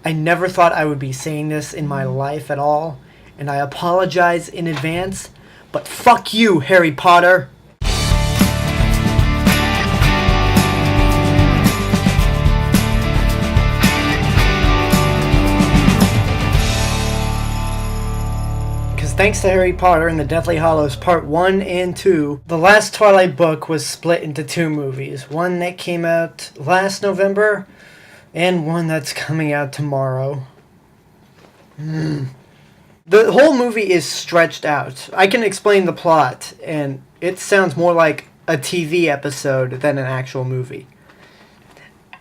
I never thought I would be saying this in my life at all, and I apologize in advance, but fuck you, Harry Potter! Because thanks to Harry Potter and the Deathly Hallows Part 1 and 2, the last Twilight book was split into two movies. One that came out last November, and one that's coming out tomorrow. The whole movie is stretched out. I can explain the plot, and it sounds more like a TV episode than an actual movie.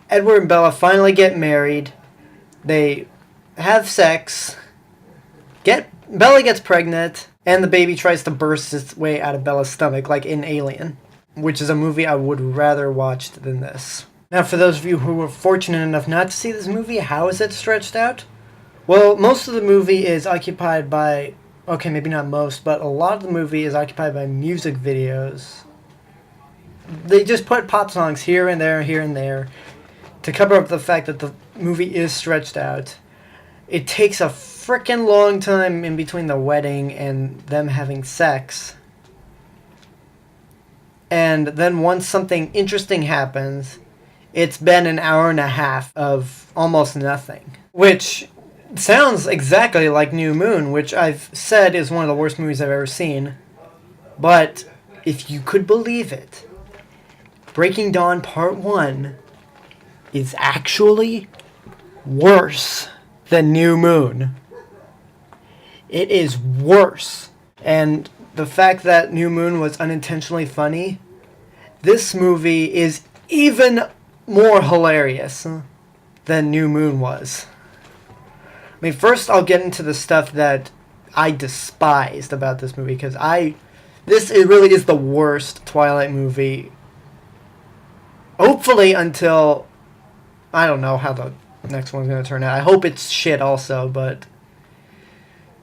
Edward and Bella finally get married. They have sex. Bella gets pregnant, and the baby tries to burst its way out of Bella's stomach, like in Alien, which is a movie I would rather watch than this. Now, for those of you who were fortunate enough not to see this movie, how is it stretched out? Well, most of the movie is occupied by... Okay, maybe not most, but a lot of the movie is occupied by music videos. They just put pop songs here and there, to cover up the fact that the movie is stretched out. It takes a frickin' long time in between the wedding and them having sex. And then once something interesting happens, it's been an hour and a half of almost nothing. Which sounds exactly like New Moon, which I've said is one of the worst movies I've ever seen. But if you could believe it, Breaking Dawn Part 1 is actually worse than New Moon. It is worse. And the fact that New Moon was unintentionally funny, this movie is even more hilarious than New Moon was. I mean, first I'll get into the stuff that I despised about this movie, because it really is the worst Twilight movie. Hopefully until, I don't know how the next one's going to turn out. I hope it's shit also, but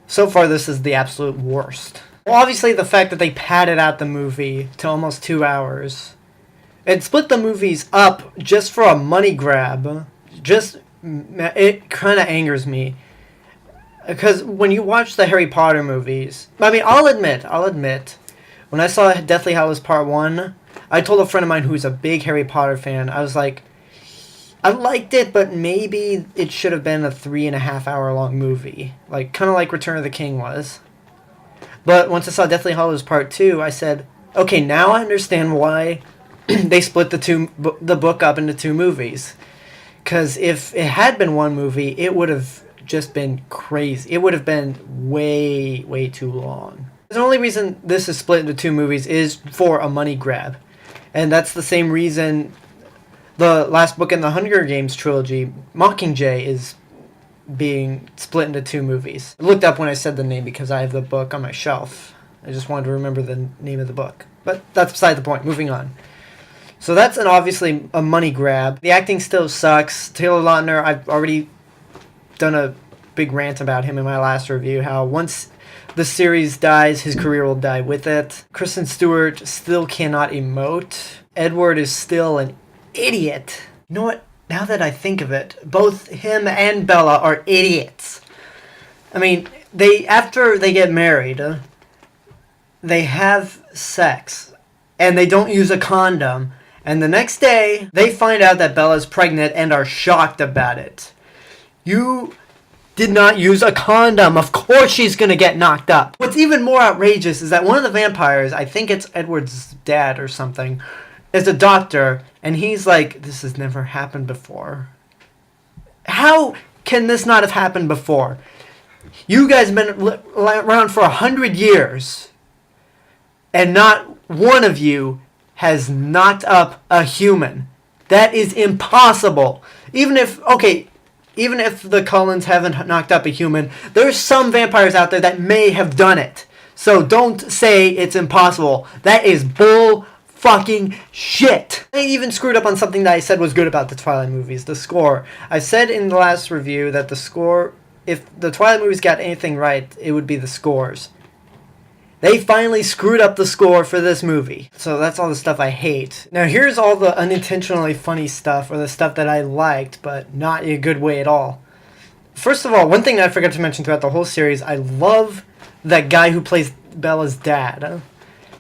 so far this is the absolute worst. Well, obviously the fact that they padded out the movie to almost 2 hours and split the movies up just for a money grab, it kind of angers me. Because when you watch the Harry Potter movies, I mean, I'll admit, when I saw Deathly Hallows Part 1, I told a friend of mine who's a big Harry Potter fan, I was like, I liked it, but maybe it should have been a 3.5 hour long movie. Like, kind of like Return of the King was. But once I saw Deathly Hallows Part 2, I said, okay, now I understand why they split the book up into two movies. Because if it had been one movie, it would have just been crazy. It would have been way, way too long. The only reason this is split into two movies is for a money grab. And that's the same reason the last book in the Hunger Games trilogy, Mockingjay, is being split into two movies. I looked up when I said the name because I have the book on my shelf. I just wanted to remember the name of the book. But that's beside the point. Moving on. So that's obviously a money grab. The acting still sucks. Taylor Lautner, I've already done a big rant about him in my last review, how once the series dies, his career will die with it. Kristen Stewart still cannot emote. Edward is still an idiot. You know what? Now that I think of it, both him and Bella are idiots. I mean, after they get married, they have sex, and they don't use a condom, and the next day, they find out that Bella's pregnant and are shocked about it. You did not use a condom. Of course she's going to get knocked up. What's even more outrageous is that one of the vampires, I think it's Edward's dad or something, is a doctor, and he's like, this has never happened before. How can this not have happened before? You guys have been around for 100 years, and not one of you has knocked up a human. That is impossible. Even if the Cullens haven't knocked up a human, there's some vampires out there that may have done it. So don't say it's impossible. That is bull fucking shit. I even screwed up on something that I said was good about the Twilight movies, the score. I said in the last review that the score, if the Twilight movies got anything right, it would be the scores. They finally screwed up the score for this movie. So that's all the stuff I hate. Now here's all the unintentionally funny stuff, or the stuff that I liked, but not in a good way at all. First of all, one thing I forgot to mention throughout the whole series, I love that guy who plays Bella's dad.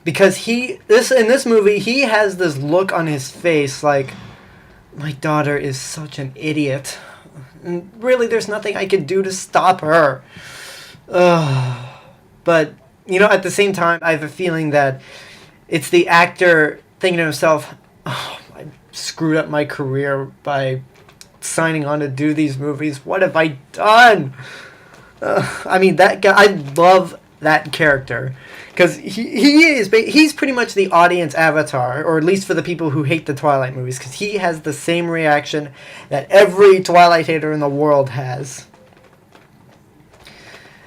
Because in this movie, he has this look on his face like, my daughter is such an idiot. And really, there's nothing I can do to stop her. But, at the same time, I have a feeling that it's the actor thinking to himself, oh, I screwed up my career by signing on to do these movies. What have I done? That guy, I love that character. Because he's pretty much the audience avatar, or at least for the people who hate the Twilight movies, because he has the same reaction that every Twilight hater in the world has.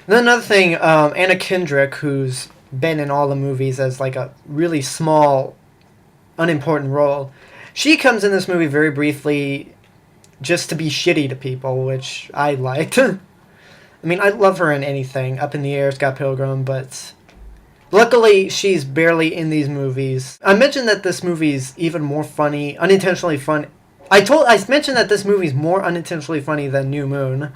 And then another thing, Anna Kendrick, who's been in all the movies as like a really small, unimportant role, she comes in this movie very briefly just to be shitty to people, which I liked. I love her in anything. Up in the Air, Scott Pilgrim, but luckily she's barely in these movies. I mentioned that this movie's even more funny, unintentionally fun. I mentioned that this movie's more unintentionally funny than New Moon.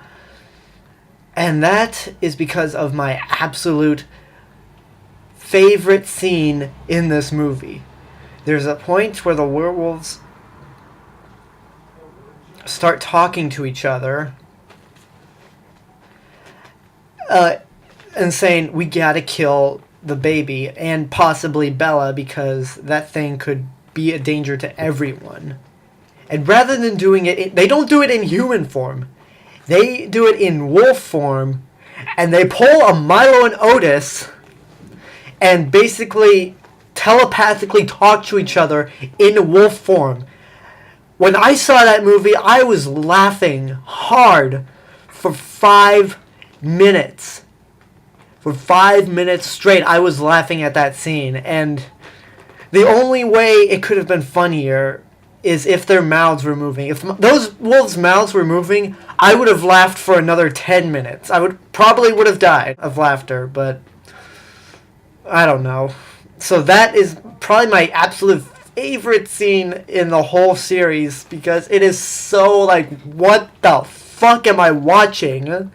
And that is because of my absolute favorite scene in this movie. There's a point where the werewolves start talking to each other and saying, we gotta kill the baby and possibly Bella because that thing could be a danger to everyone. And rather than doing it, they don't do it in human form. They do it in wolf form, and they pull a Milo and Otis and basically telepathically talk to each other in wolf form. When I saw that movie, I was laughing hard for 5 minutes. For 5 minutes straight, I was laughing at that scene. And the only way it could have been funnier is if their mouths were moving. If those wolves' mouths were moving, I would have laughed for another 10 minutes. I would have died of laughter, but I don't know. So that is probably my absolute favorite scene in the whole series because it is so like, what the fuck am I watching?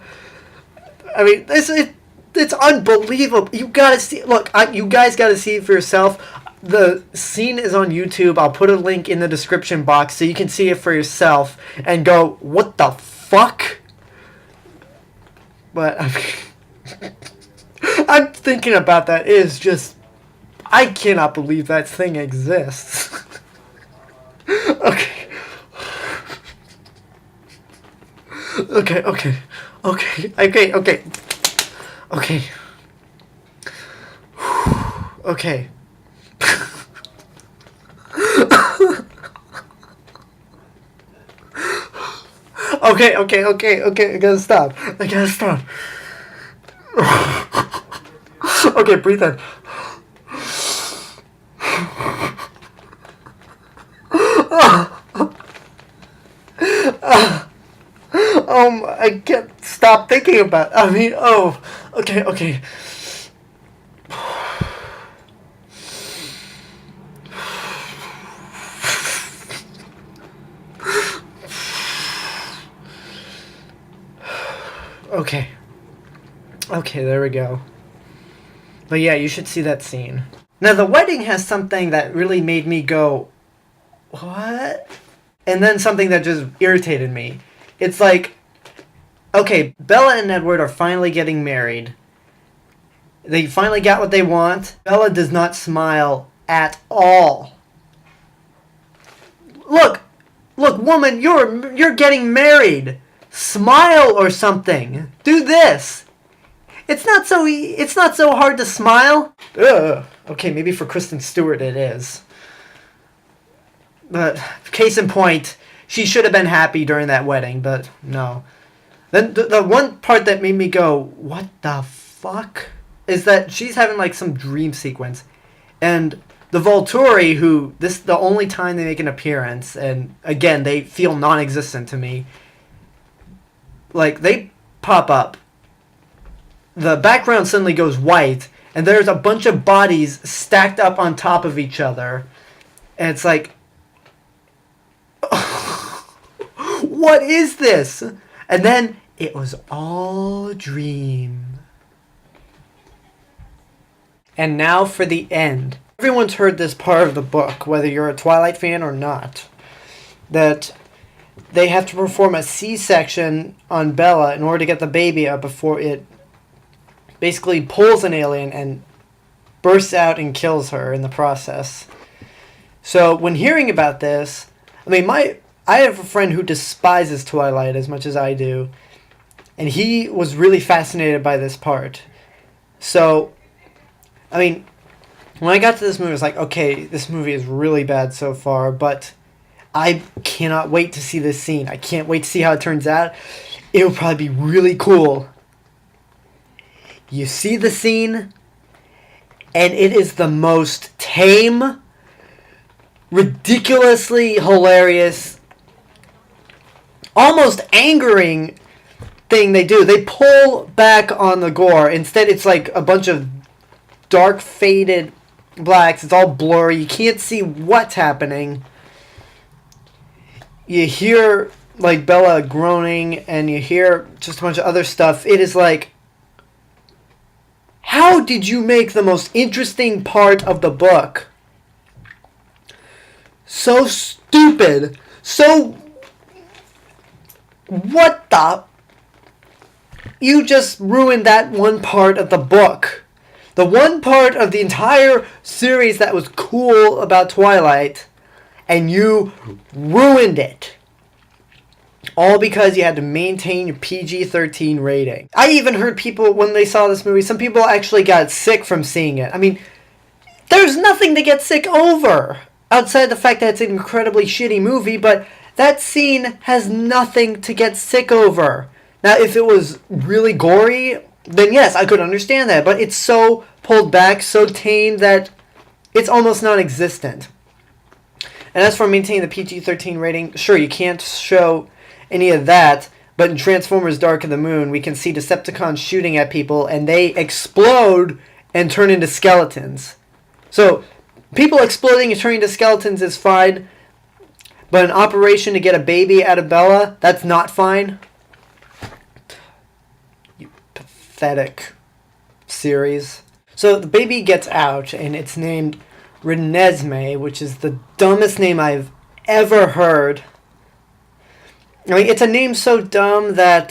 It's unbelievable. You gotta see. Look, you guys gotta see it for yourself. The scene is on YouTube. I'll put a link in the description box so you can see it for yourself and go, what the fuck? But I'm thinking about that. It is just, I cannot believe that thing exists. Okay. Okay. Okay, I gotta stop. Okay, breathe in. I can't stop thinking about okay. Okay, there we go. But yeah, you should see that scene. Now, the wedding has something that really made me go, what? And then something that just irritated me. It's like, okay, Bella and Edward are finally getting married. They finally got what they want. Bella does not smile at all. Look, woman, you're getting married. Smile or something. Do this. It's not so hard to smile. Ugh. Okay, maybe for Kristen Stewart it is. But case in point, she should have been happy during that wedding, but no. Then the one part that made me go, what the fuck? Is that she's having like some dream sequence. And the Volturi, who this is the only time they make an appearance, and again, they feel non-existent to me. Like, they pop up. The background suddenly goes white, and there's a bunch of bodies stacked up on top of each other. And it's like, what is this? And then It was all a dream. And now for the end. Everyone's heard this part of the book, whether you're a Twilight fan or not, that they have to perform a C-section on Bella in order to get the baby out before it basically pulls an alien and bursts out and kills her in the process. So when hearing about this, I have a friend who despises Twilight as much as I do, and he was really fascinated by this part. So, when I got to this movie, I was like, okay, this movie is really bad so far, but I cannot wait to see this scene. I can't wait to see how it turns out. It will probably be really cool. You see the scene, and it is the most tame, ridiculously hilarious, almost angering thing they do. They pull back on the gore. Instead, it's like a bunch of dark, faded blacks. It's all blurry. You can't see what's happening. You hear, like, Bella groaning, and you hear just a bunch of other stuff. It is like, how did you make the most interesting part of the book so stupid? So, what the? You just ruined that one part of the book. The one part of the entire series that was cool about Twilight, and you ruined it. All because you had to maintain your PG-13 rating. I even heard people, when they saw this movie, some people actually got sick from seeing it. There's nothing to get sick over, outside the fact that it's an incredibly shitty movie, but that scene has nothing to get sick over. Now, if it was really gory, then yes, I could understand that, but it's so pulled back, so tame, that it's almost non-existent. And as for maintaining the PG-13 rating, sure, you can't show any of that, but in Transformers Dark of the Moon, we can see Decepticons shooting at people, and they explode and turn into skeletons. So, people exploding and turning into skeletons is fine, but an operation to get a baby out of Bella, that's not fine. You pathetic series. So, the baby gets out, and it's named Renesmee, which is the dumbest name I've ever heard. It's a name so dumb that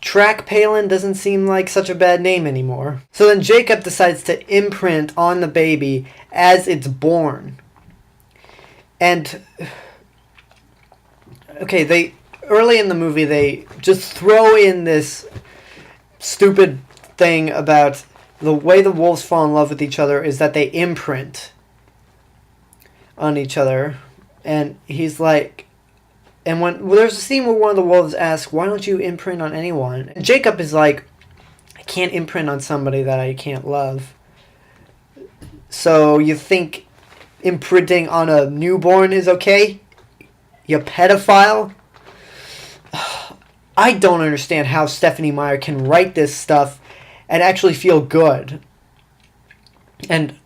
Track Palin doesn't seem like such a bad name anymore. So then Jacob decides to imprint on the baby as it's born. And, okay, early in the movie, they just throw in this stupid thing about the way the wolves fall in love with each other is that they imprint on each other. And he's like, and there's a scene where one of the wolves asks, why don't you imprint on anyone? And Jacob is like, I can't imprint on somebody that I can't love. So you think imprinting on a newborn is okay? You pedophile? I don't understand how Stephenie Meyer can write this stuff and actually feel good. And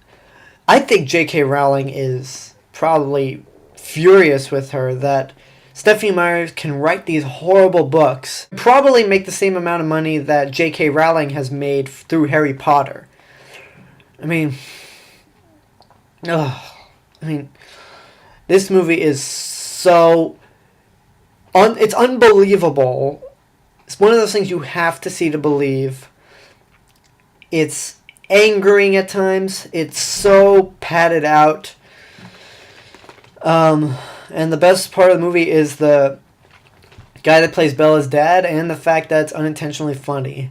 I think J.K. Rowling is probably furious with her that Stephenie Meyer can write these horrible books, probably make the same amount of money that J.K. Rowling has made through Harry Potter. This movie is so... it's unbelievable. It's one of those things you have to see to believe. It's angering at times. It's so padded out. And the best part of the movie is the guy that plays Bella's dad and the fact that it's unintentionally funny.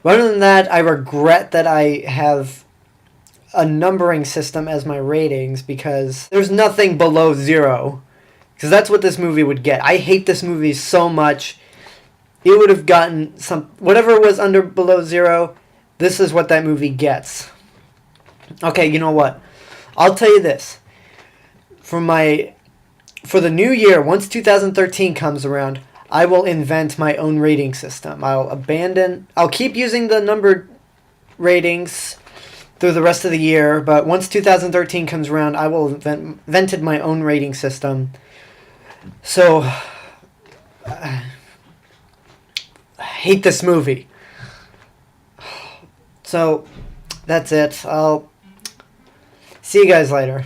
But other than that, I regret that I have a numbering system as my ratings because there's nothing below 0. Because that's what this movie would get. I hate this movie so much. It would have gotten whatever was below 0, this is what that movie gets. Okay, you know what? I'll tell you this. For the new year, once 2013 comes around, I will invent my own rating system. I'll keep using the numbered ratings through the rest of the year, but once 2013 comes around, I will have invented my own rating system. So, hate this movie. So, that's it. I'll see you guys later.